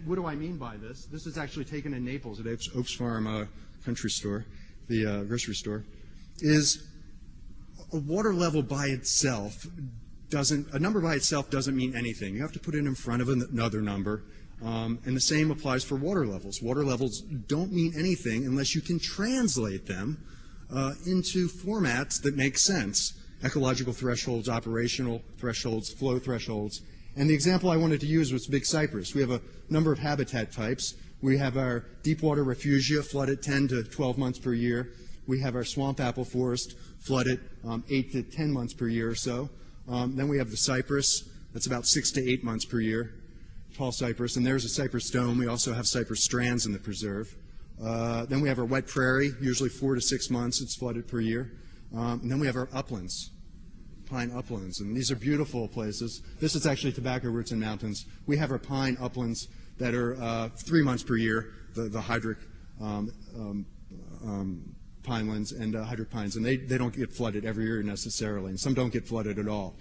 what do I mean by this? This is actually taken in Naples at Oaks Farm country store, the grocery store, is a water level by itself a number by itself doesn't mean anything. You have to put it in front of another number. And the same applies for water levels. Water levels don't mean anything unless you can translate them into formats that make sense. Ecological thresholds, operational thresholds, flow thresholds. And the example I wanted to use was big cypress. We have a number of habitat types. We have our deep water refugia flooded 10 to 12 months per year. We have our swamp apple forest flooded 8 to 10 months per year or so. Then we have the cypress. That's about 6 to 8 months per year. Tall cypress, and there's a cypress dome. We also have cypress strands in the preserve. Then we have our wet prairie, usually 4 to 6 months it's flooded per year. And then we have our uplands, pine uplands, and these are beautiful places. This is actually tobacco roots and mountains. We have our pine uplands that are 3 months per year, the hydric pinelands and hydric pines, and they don't get flooded every year necessarily, and some don't get flooded at all.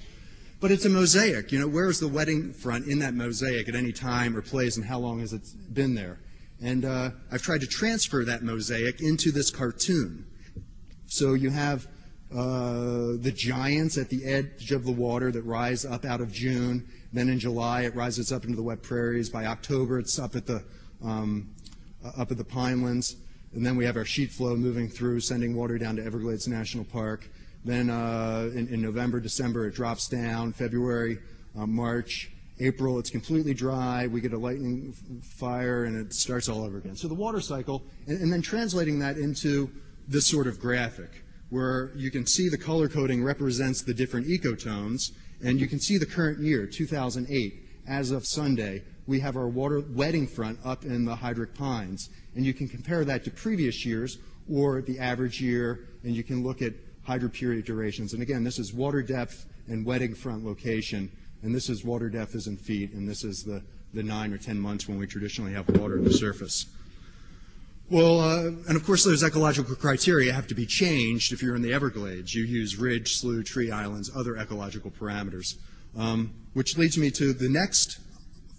But it's a mosaic. You know, where is the wetting front in that mosaic at any time or place, and how long has it been there? And I've tried to transfer that mosaic into this cartoon. So you have the giants at the edge of the water that rise up out of June. Then in July it rises up into the wet prairies. By October it's up at the pinelands. And then we have our sheet flow moving through, sending water down to Everglades National Park. Then in November, December, it drops down. February, March, April, it's completely dry. We get a lightning fire, and it starts all over again. So the water cycle, and then translating that into this sort of graphic, where you can see the color coding represents the different ecotones, and you can see the current year, 2008. As of Sunday, we have our water wetting front up in the hydric pines, and you can compare that to previous years or the average year, and you can look at hydroperiod durations. And again, this is water depth and wetting front location, and this is water depth is in feet, and this is the 9 or 10 months when we traditionally have water at the surface. Well, and of course those ecological criteria have to be changed if you're in the Everglades. You use ridge, slough, tree islands, other ecological parameters, which leads me to the next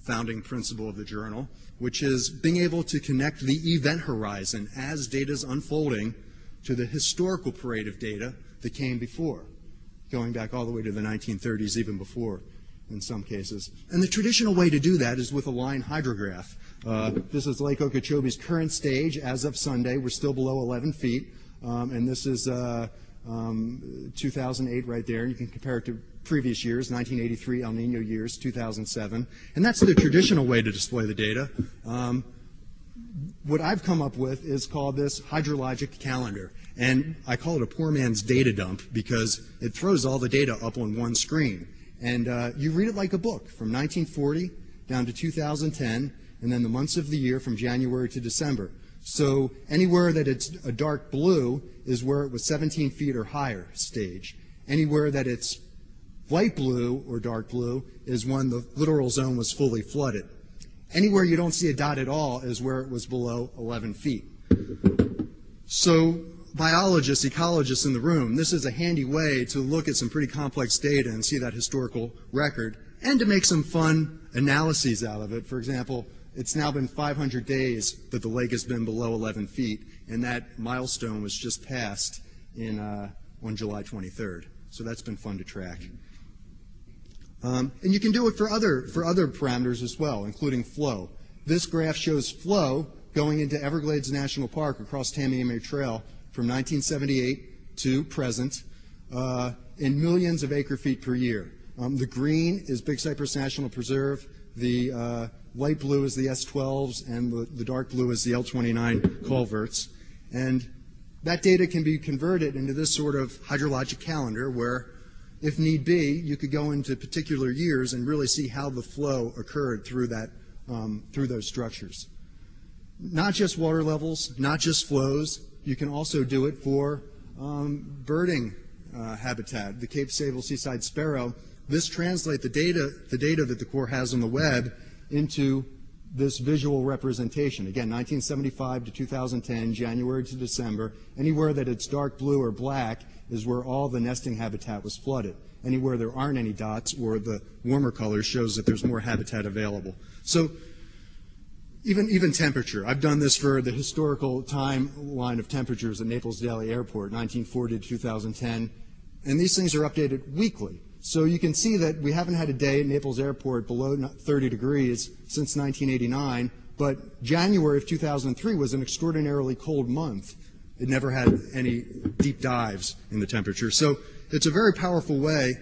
founding principle of the journal, which is being able to connect the event horizon as data is unfolding to the historical parade of data that came before, going back all the way to the 1930s, even before in some cases. And the traditional way to do that is with a line hydrograph. This is Lake Okeechobee's current stage as of Sunday. We're still below 11 feet, and this is 2008 right there. You can compare it to previous years, 1983 El Nino years, 2007. And that's the traditional way to display the data. What I've come up with is called this hydrologic calendar. And I call it a poor man's data dump because it throws all the data up on one screen. And you read it like a book from 1940 down to 2010, and then the months of the year from January to December. So anywhere that it's a dark blue is where it was 17 feet or higher stage. Anywhere that it's light blue or dark blue is when the littoral zone was fully flooded. Anywhere you don't see a dot at all is where it was below 11 feet. So biologists, ecologists in the room, this is a handy way to look at some pretty complex data and see that historical record and to make some fun analyses out of it. For example, it's now been 500 days that the lake has been below 11 feet, and that milestone was just passed on July 23rd. So that's been fun to track. And you can do it for other parameters as well, including flow. This graph shows flow going into Everglades National Park across Tamiami Trail from 1978 to present in millions of acre feet per year. The green is Big Cypress National Preserve. The light blue is the S12s, and the dark blue is the L29 culverts. And that data can be converted into this sort of hydrologic calendar where, if need be, you could go into particular years and really see how the flow occurred through those structures. Not just water levels, not just flows. You can also do it for birding habitat. The Cape Sable seaside sparrow. This translates the data that the Corps has on the web into this visual representation. Again, 1975 to 2010, January to December. Anywhere that it's dark blue or black is where all the nesting habitat was flooded. Anywhere there aren't any dots or the warmer color shows that there's more habitat available. So Even temperature. I've done this for the historical timeline of temperatures at Naples Daily Airport, 1940 to 2010, and these things are updated weekly. So you can see that we haven't had a day at Naples Airport below 30 degrees since 1989, but January of 2003 was an extraordinarily cold month. It never had any deep dives in the temperature. So it's a very powerful way.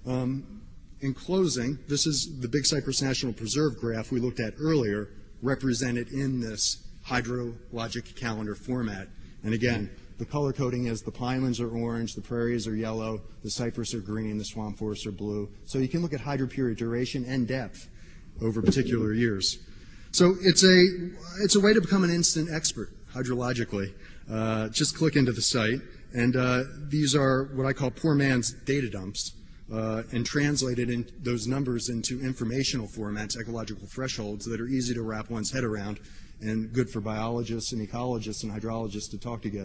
In closing, this is the Big Cypress National Preserve graph we looked at earlier, represented in this hydrologic calendar format. And again, the color coding is the pinelands are orange, the prairies are yellow, the cypress are green, the swamp forests are blue. So you can look at hydroperiod duration and depth over particular years. So it's a way to become an instant expert hydrologically. Just click into the site, and these are what I call poor man's data dumps, and translated in those numbers into informational formats, ecological thresholds that are easy to wrap one's head around and good for biologists and ecologists and hydrologists to talk together.